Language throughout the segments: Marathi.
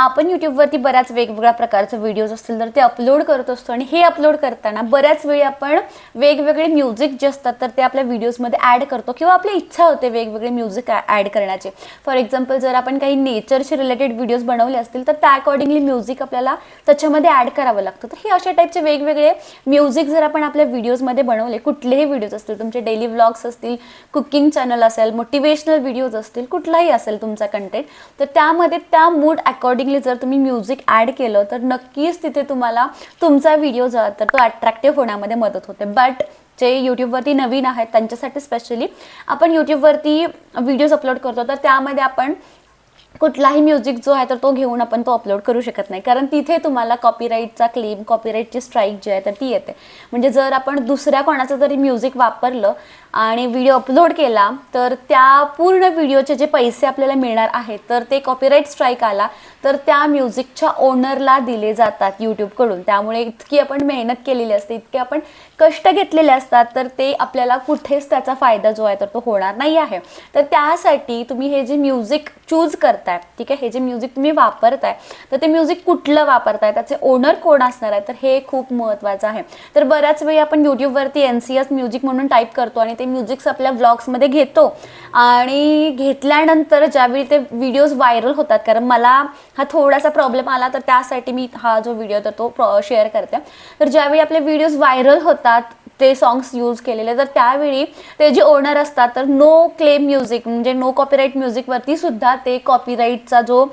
आपण यूट्यूबवरती बऱ्याच वेगवेगळ्या प्रकारचे व्हिडिओज असतील तर ते अपलोड करत असतो आणि हे अपलोड करताना बऱ्याच वेळी आपण वेगवेगळे म्युझिक जे असतात तर ते आपल्या व्हिडिओजमध्ये ॲड करतो किंवा आपली इच्छा होते वेगवेगळे म्युझिक ॲड करण्याची. फॉर एक्झाम्पल जर आपण काही नेचरशी रिलेटेड व्हिडिओज बनवले असतील तर त्या अकॉर्डिंगली म्युझिक आपल्याला त्याच्यामध्ये ॲड करावं लागतं. तर हे अशा टाईपचे वेगवेगळे म्युझिक जर आपण आपल्या व्हिडिओजमध्ये बनवले, कुठलेही व्हिडिओज असतील, तुमचे डेली व्लॉग्स असतील, कुकिंग चॅनल असेल, मोटिवेशनल व्हिडिओज असतील, कुठलाही असेल तुमचा कंटेंट, तर त्यामध्ये त्या मूड अकॉर्डिंगली जर तुम्ही म्युझिक ॲड केलं तर नक्कीच तिथे तुम्हाला तुमचा व्हिडिओ जो तर तो अट्रॅक्टिव्ह होण्यामध्ये मदत होते. बट जे यूट्यूबवरती नवीन आहेत त्यांच्यासाठी स्पेशली आपण यूट्यूबवरती व्हिडिओज अपलोड करतो तर त्यामध्ये आपण कुठलाही म्युझिक जो आहे तर तो घेऊन आपण तो अपलोड करू शकत नाही, कारण तिथे तुम्हाला कॉपीराईटचा क्लेम, कॉपीराईटची स्ट्राईक जी आहे तर ती येते. म्हणजे जर आपण दुसऱ्या कोणाचं जरी म्युझिक वापरलं आणि व्हिडिओ अपलोड केला तर त्या पूर्ण व्हिडिओचे जे पैसे आपल्याला मिळणार आहेत तर ते कॉपीराईट स्ट्राईक आला तर त्या म्युझिकच्या ओनरला दिले जातात यूट्यूबकडून. त्यामुळे इतकी आपण मेहनत केलेली असते, इतके आपण कष्ट घेतलेले असतात तर ते आपल्याला कुठेच त्याचा फायदा जो आहे तर तो होणार नाही आहे. तर त्यासाठी तुम्ही हे जे म्युझिक चूज करताय, ठीक आहे, हे जे म्युझिक तुम्ही वापरताय तर ते म्युझिक कुठलं वापरताय, त्याचे ओनर कोण असणार आहे तर हे खूप महत्त्वाचं आहे. तर बऱ्याच वेळी आपण यूट्यूबवरती NCS म्युझिक म्हणून टाईप करतो आणि ते म्युझिक्स आपल्या व्लॉग्समध्ये घेतो आणि घेतल्यानंतर ज्यावेळी ते व्हिडिओज व्हायरल होतात, कारण मला हा थोडासा प्रॉब्लेम आला तर त्यासाठी मी हा जो व्हिडिओ तर तो शेअर करते. तर ज्यावेळी आपले व्हिडिओज व्हायरल होतात ते सॉंग्स यूज केलेले तर त्यावेळी ते जे ओनर असतात तर नो क्लेम म्युझिक म्हणजे नो कॉपीराईट म्युझिकवरती सुद्धा ते कॉपीराईटचा जो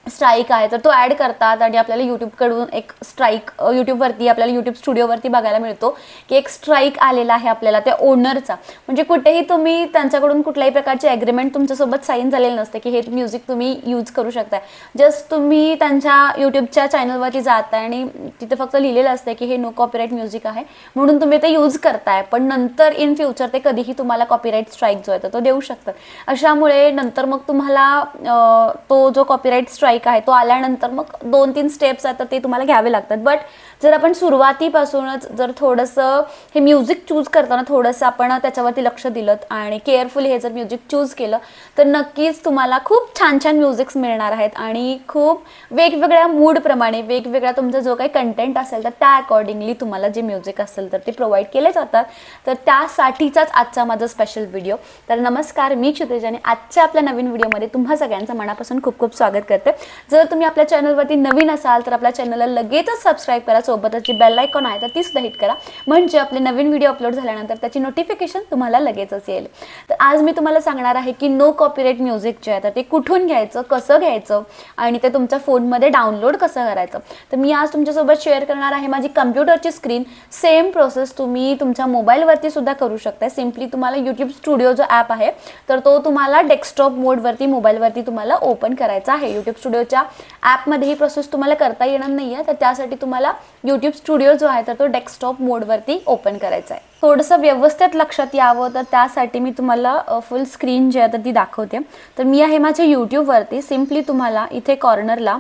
स्ट्राईक आहे तर तो ॲड करतात आणि आपल्याला यूट्यूबकडून एक स्ट्राईक यूट्यूबवरती आपल्याला यूट्यूब स्टुडिओवरती बघायला मिळतो की एक स्ट्राईक आलेला आहे आपल्याला त्या ओनरचा. म्हणजे कुठेही तुम्ही त्यांच्याकडून कुठल्याही प्रकारचे ॲग्रीमेंट तुमच्यासोबत साईन झालेलं नसते की हे म्युझिक तुम्ही यूज करू शकताय. जस्ट तुम्ही त्यांच्या यूट्यूबच्या चॅनलवरती जाताय आणि तिथे फक्त लिहिलेलं असतं की हे नो कॉपीराईट म्युझिक आहे म्हणून तुम्ही ते यूज करताय, पण नंतर इन फ्युचर ते कधीही तुम्हाला कॉपीराईट स्ट्राईक जो आहे तो देऊ शकतात. अशामुळे नंतर मग तुम्हाला तो जो कॉपीराईट स्ट्राईक आहे तो आल्यानंतर मग 2-3 स्टेप्स आहेत तर ते तुम्हाला घ्यावे लागतात. बट जर आपण सुरुवातीपासूनच जर थोडंसं हे म्युझिक चूज करताना थोडंसं आपण त्याच्यावरती लक्ष दिलं आणि केअरफुली हे जर म्युझिक चूज केलं तर नक्कीच तुम्हाला खूप छान छान म्युझिक्स मिळणार आहेत आणि खूप वेगवेगळ्या मूडप्रमाणे वेगवेगळा तुमचा जो काही कंटेंट असेल तर त्या अकॉर्डिंगली तुम्हाला जे म्युझिक असेल तर ते प्रोव्हाइड केले जातात. तर त्यासाठीचाच आजचा माझा स्पेशल व्हिडिओ. तर नमस्कार, मी क्षितिज आणि आजच्या आपल्या नवीन व्हिडिओमध्ये तुम्हा सगळ्यांचं मनापासून खूप खूप स्वागत करते. जर तुम्ही आपल्या चॅनलवरती नवीन असाल तर आपल्या चॅनलला लगेचच सबस्क्राईब करा, सोबतच जी बेल आयकॉन आहे तर ती सुद्धा हिट करा म्हणजे आपले नवीन व्हिडिओ अपलोड झाल्यानंतर त्याची नोटिफिकेशन तुम्हाला लगेचच येईल. तर आज मी तुम्हाला सांगणार आहे की नो कॉपीराईट म्युझिक जे आहे तर ते कुठून घ्यायचं, कसं घ्यायचं आणि ते तुमच्या फोनमध्ये डाउनलोड कसं करायचं. तर मी आज तुमच्यासोबत शेअर करणार आहे माझी कम्प्युटरची स्क्रीन. सेम प्रोसेस तुम्ही तुमच्या मोबाईलवरती सुद्धा करू शकता. सिम्पली तुम्हाला यूट्यूब स्टुडिओ जो ॲप आहे तर तो तुम्हाला डेस्कटॉप मोडवरती मोबाईलवरती तुम्हाला ओपन करायचा आहे. यूट्यूब स्टुडिओच्या ॲपमध्ये ही प्रोसेस तुम्हाला करता येणार नाही आहे तर त्यासाठी तुम्हाला यूट्यूब स्टुडिओ जो आहे तर तो डेस्कटॉप मोडवरती ओपन करायचा आहे. थोडंसं व्यवस्थित लक्षात यावं तर त्यासाठी मी तुम्हाला फुल स्क्रीन जी आहे तर ती दाखवते. तर मी आहे माझ्या यूट्यूबवरती. सिम्पली तुम्हाला इथे कॉर्नरला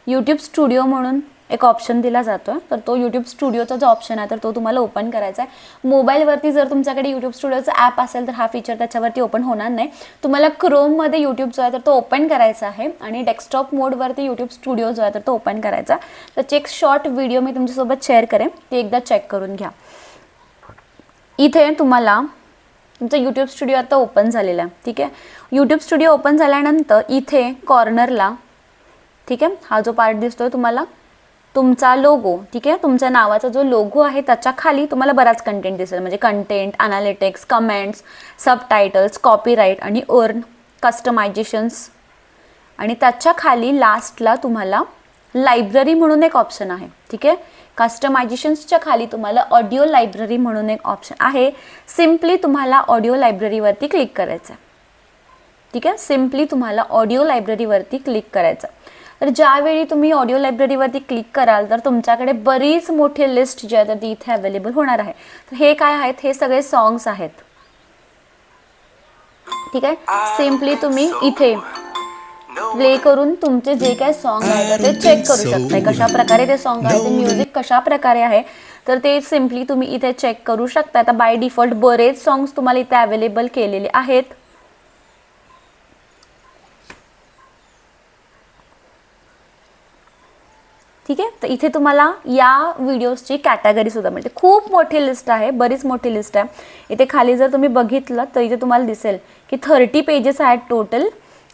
यूट्यूब स्टुडिओ म्हणून एक ऑप्शन दिला जातो तर तो यूट्यूब स्टुडिओचा जो ऑप्शन आहे तर तो तुम्हाला ओपन करायचा आहे. मोबाईलवरती जर तुमच्याकडे यूट्यूब स्टुडिओचं ॲप असेल तर हा फीचर त्याच्यावरती ओपन होणार नाही. तुम्हाला क्रोममध्ये यूट्यूब जो आहे तर तो ओपन करायचा आहे आणि डेस्कटॉप मोडवरती यूट्यूब स्टुडिओ जो आहे तर तो ओपन करायचा. त्याची एक शॉर्ट व्हिडिओ मी तुमच्यासोबत शेअर करेन, ती एकदा चेक करून घ्या. इथे तुम्हाला तुमचं यूट्यूब स्टुडिओ आता ओपन झालेला आहे, ठीक आहे. यूट्यूब स्टुडिओ ओपन झाल्यानंतर इथे कॉर्नरला, ठीक आहे, हा जो पार्ट दिसतोय तुम्हाला तुमचा लोगो, ठीक आहे, तुमच्या नावाचा जो लोगो आहे त्याच्या खाली तुम्हाला बराच कंटेंट दिसेल. म्हणजे content, analytics, comments, subtitles, copyright आणि अर्न, कस्टमायझेशन्स आणि त्याच्या खाली लास्टला तुम्हाला लायब्ररी म्हणून एक ऑप्शन आहे, ठीक आहे. कस्टमायझेशन्सच्या खाली तुम्हाला ऑडिओ लायब्ररी म्हणून एक ऑप्शन आहे. सिम्पली तुम्हाला ऑडिओ लायब्ररीवरती क्लिक करायचं आहे, ठीक आहे. सिम्पली तुम्हाला ऑडिओ लायब्ररीवरती क्लिक करायचं. तर ज्यावेळी तुम्ही ऑडिओ लायब्ररीवरती क्लिक कराल तर तुमच्याकडे बरीच मोठी लिस्ट जी आहे तर ती इथे अवेलेबल होणार आहे. तर हे काय आहेत, हे सगळे सॉंग्स आहेत, ठीक आहे. सिम्पली तुम्ही इथे प्ले करून तुमचे जे काय सॉन्ग आहेत ते चेक करू शकताय कशा प्रकारे ते सॉन्ग आहे, ते म्युझिक कशा प्रकारे आहे तर ते सिम्पली तुम्ही इथे चेक करू शकता. आता बाय डिफॉल्ट बरेच सॉंग्स तुम्हाला इथे अवेलेबल केलेले आहेत. ठीक आहे. तर इथे तुम्हाला या व्हिडिओजची कॅटेगरी सुद्धा मिळते. खूप मोठी लिस्ट आहे, बरीच मोठी लिस्ट आहे. इथे खाली जर तुम्ही बघितलं तर इथे तुम्हाला दिसेल की 30 पेजेस आहेत टोटल.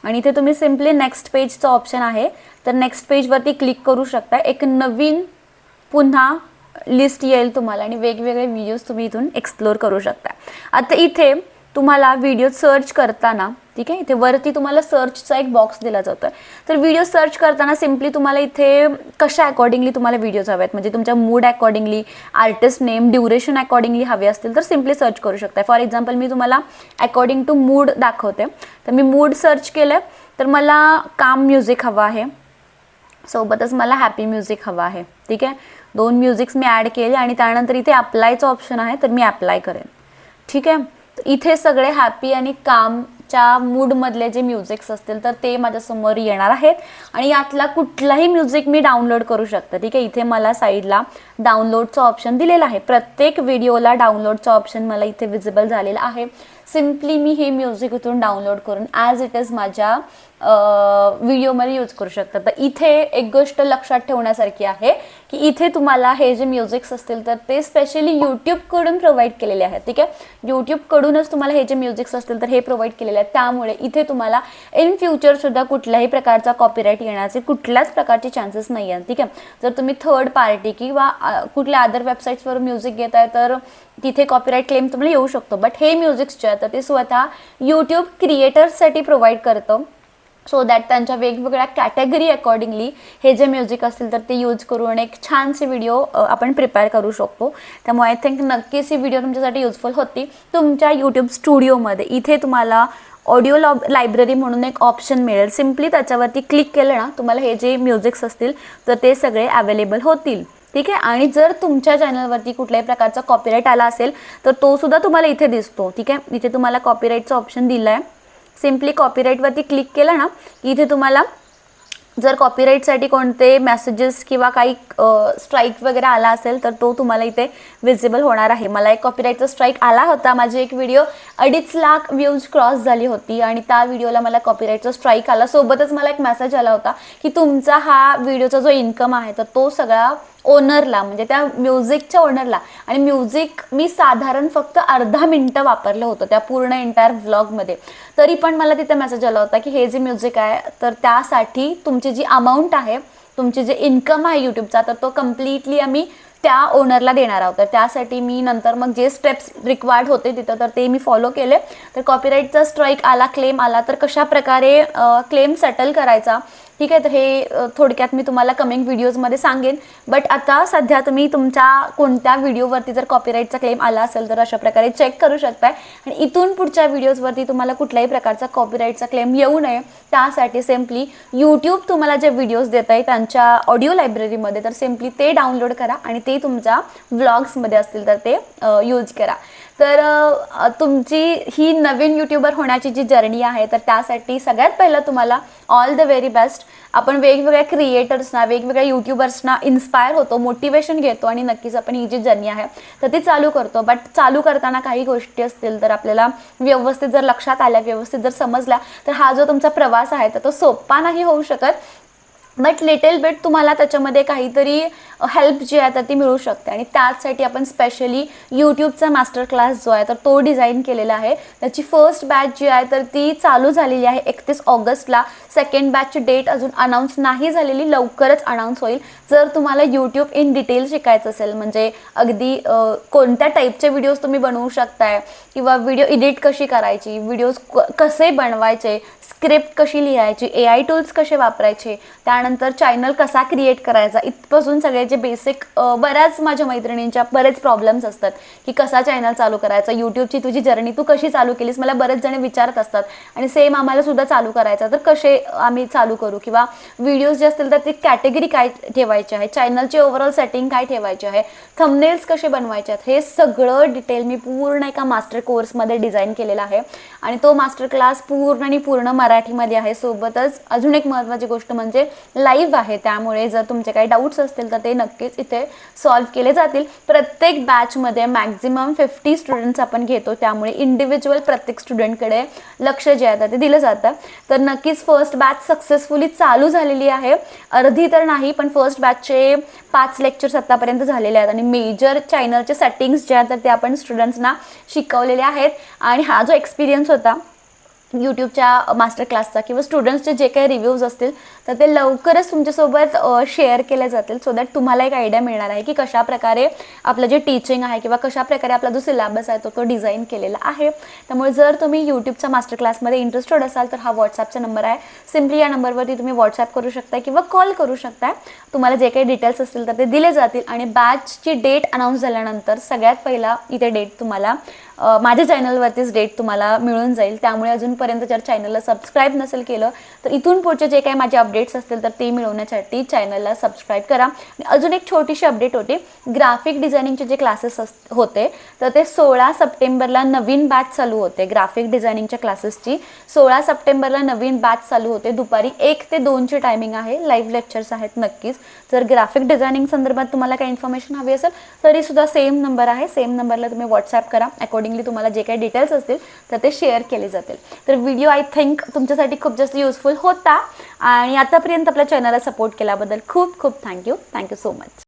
आणि इथे तुम्ही सिम्पली नेक्स्ट पेजचा ऑप्शन आहे, तर नेक्स्ट पेजवरती क्लिक करू शकता. एक नवीन पुन्हा लिस्ट येईल तुम्हाला आणि वेगवेगळे व्हिडिओज तुम्ही इथून एक्सप्लोर करू शकता. आता इथे तुम्हाला व्हिडिओ सर्च करताना, ठीक आहे, इथे वरती तुम्हाला सर्चचा एक बॉक्स दिला जातो. तर व्हिडिओ सर्च करताना सिम्पली तुम्हाला इथे कशा अकॉर्डिंगली तुम्हाला व्हिडिओज हवे आहेत, म्हणजे तुमच्या mood accordingly, artist name, duration accordingly हवे असतील तर सिम्पली सर्च करू शकता. फॉर एक्झाम्पल मी तुम्हाला अकॉर्डिंग टू मूड दाखवते. तर मी मूड सर्च केलं, तर मला काम म्युझिक हवं आहे, सोबतच मला हॅपी म्युझिक हवं आहे. ठीक आहे, 2 म्युझिक्स मी ॲड केले आणि त्यानंतर इथे अप्लायचं ऑप्शन आहे, तर मी अप्लाय करेन. ठीक आहे, इथे सगळे हॅपी आणि कामच्या मूडमधले जे म्युझिक्स असतील तर ते माझ्यासमोर येणार आहेत आणि यातला कुठलाही म्युझिक मी डाउनलोड करू शकते. ठीक आहे, इथे मला साईडला डाउनलोडचं ऑप्शन दिलेलं आहे. प्रत्येक व्हिडिओला डाउनलोडचं ऑप्शन मला इथे विजिबल झालेलं आहे. सिम्पली मी हे म्युझिक इथून डाउनलोड करून ॲज इट इज माझ्या व्हिडिओमध्ये यूज करू शकता. तर इथे एक गोष्ट लक्षात ठेवण्यासारखी आहे की इथे तुम्हाला हे जे म्युझिक्स असतील तर ते स्पेशली यूट्यूबकडून प्रोव्हाइड केलेले आहेत. ठीक आहे, यूट्यूबकडूनच तुम्हाला हे जे म्युझिक्स असतील तर हे प्रोव्हाइड केलेले आहेत. त्यामुळे इथे तुम्हाला इन फ्युचरसुद्धा कुठल्याही प्रकारचा कॉपीराईट येण्याचे कुठल्याच प्रकारचे चान्सेस नाही आहेत. ठीक आहे, जर तुम्ही थर्ड पार्टी किंवा कुठल्या अदर वेबसाईट्सवर म्युझिक घेत आहे तर तिथे कॉपीराईट क्लेम तुम्हाला येऊ शकतो. बट हे म्युझिक्स जे आहेत ते स्वतः यूट्यूब क्रिएटर्ससाठी प्रोव्हाइड करतं, सो दॅट त्यांच्या वेगवेगळ्या कॅटेगरी अकॉर्डिंगली हे जे म्युझिक असतील तर ते यूज करून एक छानसे व्हिडिओ आपण प्रिपेअर करू शकतो. त्यामुळे आय थिंक नक्कीच ही व्हिडिओ तुमच्यासाठी युजफुल होती. तुमच्या यूट्यूब स्टुडिओमध्ये इथे तुम्हाला ऑडिओ लायब्ररी म्हणून एक ऑप्शन मिळेल. सिम्पली त्याच्यावरती क्लिक केलं ना, तुम्हाला हे जे म्युझिक्स असतील तर ते सगळे अवेलेबल होतील. ठीक आहे, आणि जर तुमच्या चॅनलवरती कुठल्याही प्रकारचा कॉपीराईट आला असेल तर तो सुद्धा तुम्हाला इथे दिसतो. ठीक आहे, इथे तुम्हाला कॉपीराईटचा ऑप्शन दिला आहे. सिम्पली कॉपीराईटवरती क्लिक केलं ना की इथे तुम्हाला जर कॉपीराईटसाठी कोणते मेसेजेस किंवा काही स्ट्राईक वगैरे आला असेल तर तो तुम्हाला इथे विजिबल होणार आहे. मला एक कॉपीराईटचा स्ट्राईक आला होता. माझी एक व्हिडिओ 2.5 लाख व्ह्यूज क्रॉस झाली होती आणि त्या व्हिडिओला मला कॉपीराईटचा स्ट्राईक आला. सोबतच मला एक मेसेज आला होता की तुमचा हा व्हिडिओचा जो इन्कम आहे तर तो सगळा ओनरला, म्हणजे त्या म्युझिकच्या ओनरला, आणि म्युझिक मी साधारण फक्त अर्धा मिनटं वापरलं होतं त्या पूर्ण एंटायर व्लॉगमध्ये. तरी पण मला तिथे मेसेज आला होता की हे जे म्युझिक आहे तर त्यासाठी तुमची जी अमाऊंट आहे, तुमची जे इन्कम आहे यूट्यूबचा, तर तो कम्प्लिटली आम्ही त्या ओनरला देणार आहोत. तर त्यासाठी मी नंतर मग जे स्टेप्स रिक्वायर्ड होते तिथं तर ते मी फॉलो केले. तर कॉपीराईटचा स्ट्राईक आला, क्लेम आला तर कशा प्रकारे क्लेम सेटल करायचा, ठीक आहे, तर हे थोडक्यात मी तुम्हाला कमिंग व्हिडिओजमध्ये सांगेन. बट आता सध्या तुम्ही तुमच्या कोणत्या व्हिडिओवरती जर कॉपीराईटचा क्लेम आला असेल तर अशा प्रकारे चेक करू शकताय. आणि इथून पुढच्या व्हिडिओजवरती तुम्हाला कुठल्याही प्रकारचा कॉपीराईटचा क्लेम येऊ नये त्यासाठी सिम्पली यूट्यूब तुम्हाला जे व्हिडिओज देत आहे त्यांच्या ऑडिओ लायब्ररीमध्ये, तर सिम्पली ते डाउनलोड करा आणि ते तुमच्या व्लॉग्समध्ये असतील तर ते यूज करा. तर तुमची ही नवीन यूट्यूबर होण्याची जी जर्नी आहे तर त्यासाठी सगळ्यात पहिलं तुम्हाला ऑल द व्हेरी बेस्ट. आपण वेगवेगळ्या क्रिएटर्सना, वेगवेगळ्या यूट्यूबर्सना इन्स्पायर होतो, मोटिवेशन घेतो आणि नक्कीच आपण ही जी जर्नी आहे तर ती चालू करतो. बट चालू करताना काही गोष्टी असतील तर आपल्याला व्यवस्थित जर लक्षात आल्या, व्यवस्थित जर समजल्या तर हा जो तुमचा प्रवास आहे तर तो सोपा नाही होऊ शकत. बट लिटिल बिट तुम्हाला त्याच्यामध्ये काहीतरी हेल्प जी आहे तर ती मिळू शकते. आणि त्याचसाठी आपण स्पेशली यूट्यूबचा मास्टर क्लास जो आहे तर तो डिझाईन केलेला आहे. त्याची फर्स्ट बॅच जी आहे तर ती चालू झालेली आहे 31 ऑगस्टला. सेकंड बॅचची डेट अजून अनाऊन्स नाही झालेली, लवकरच अनाऊन्स होईल. जर तुम्हाला यूट्यूब इन डिटेल शिकायचं असेल, म्हणजे अगदी कोणत्या टाईपचे व्हिडिओज तुम्ही बनवू शकताय किंवा व्हिडिओ एडिट कशी करायची, व्हिडिओज कसे बनवायचे, स्क्रिप्ट कशी लिहायची, AI टूल्स कसे वापरायचे, त्यानंतर चॅनल कसा क्रिएट करायचा, इथपासून सगळे जे बेसिक, बऱ्याच माझ्या मैत्रिणींच्या बरेच प्रॉब्लेम्स असतात की कसा चॅनल चालू करायचा, यूट्यूबची तुझी जर्नी तू कशी चालू केलीस, मला बरेच जण विचारत असतात. आणि सेम आम्हाला सुद्धा चालू करायचा तर कसे आम्ही चालू करू, किंवा व्हिडिओज जे असतील तर ती कॅटेगरी काय ठेवायची आहे, चॅनलची ओव्हरऑल सेटिंग काय ठेवायची आहे, थंबनेल्स कसे बनवायचे आहेत, हे सगळं डिटेल मी पूर्ण एका मास्टर कोर्समध्ये डिझाईन केलेला आहे. आणि तो मास्टर क्लास पूर्ण मराठीमध्ये आहे. सोबतच अजून एक महत्त्वाची गोष्ट म्हणजे लाईव्ह आहे, त्यामुळे जर तुमचे काही डाऊट्स असतील तर ते नक्कीच इथे सॉल्व्ह केले जातील. प्रत्येक बॅचमध्ये मॅक्झिमम 50 स्टुडंट्स आपण घेतो, त्यामुळे इंडिव्हिज्युअल प्रत्येक स्टुडंटकडे लक्ष जे आहे ते दिलं जातं. तर नक्कीच फर्स्ट बॅच सक्सेसफुली चालू झालेली आहे, अर्धी तर नाही पण फर्स्ट बॅचचे 5 लेक्चर्स आतापर्यंत झालेले आहेत आणि मेजर चॅनलचे सेटिंग्स जे आहेत तर ते आपण स्टुडंट्सना शिकवलेले आहेत. आणि हा जो एक्सपिरियन्स होता यूट्यूबच्या मास्टर क्लासचा किंवा स्टुडंट्सचे जे काही रिव्ह्यूज असतील तर ते लवकरच तुमच्यासोबत शेअर केले जातील, सो दॅट तुम्हाला एक आयडिया मिळणार आहे की कशाप्रकारे आपलं जे टीचिंग आहे किंवा कशाप्रकारे आपला जो सिलेबस आहे तो डिझाईन केलेला आहे. त्यामुळे जर तुम्ही यूट्यूबच्या मास्टर क्लासमध्ये इंटरेस्टेड असाल तर हा व्हॉट्सॲपचा नंबर आहे, सिम्पली या नंबरवरती तुम्ही व्हॉट्सॲप करू शकता किंवा कॉल करू शकता. तुम्हाला जे काही डिटेल्स असतील तर ते दिले जातील. आणि बॅचची डेट अनाऊन्स झाल्यानंतर सगळ्यात पहिला इथे डेट तुम्हाला माझ्या चॅनलवरतीच डेट तुम्हाला मिळून जाईल. त्यामुळे अजूनपर्यंत जर चॅनलला सबस्क्राईब नसेल केलं तर इथून पुढचे जे काही माझे अपडेट्स असतील तर ते मिळवण्यासाठी चॅनलला सबस्क्राईब करा. आणि अजून एक छोटीशी अपडेट होती, ग्राफिक डिझायनिंगचे जे क्लासेस होते तर ते 16 सप्टेंबरला नवीन बॅच चालू होते. ग्राफिक डिझायनिंगच्या क्लासेसची 16 सप्टेंबरला नवीन बॅच चालू होते. दुपारी 1 ते 2ची टायमिंग आहे. लाईव्ह लेक्चर्स आहेत. नक्कीच जर ग्राफिक डिझायनिंग संदर्भात तुम्हाला काही इन्फॉर्मेशन हवी असेल तरीसुद्धा सेम नंबर आहे, सेम नंबरला तुम्ही व्हॉट्सॲप करा. अकॉर्डिंगली तुम्हाला जे काही डिटेल्स असतील तर ते शेअर केले जातील. तर व्हिडिओ आय थिंक तुमच्यासाठी खूप जास्त युजफुल होता आणि आतापर्यंत आपल्या चॅनलला सपोर्ट केल्याबद्दल खूप खूप थँक्यू सो मच.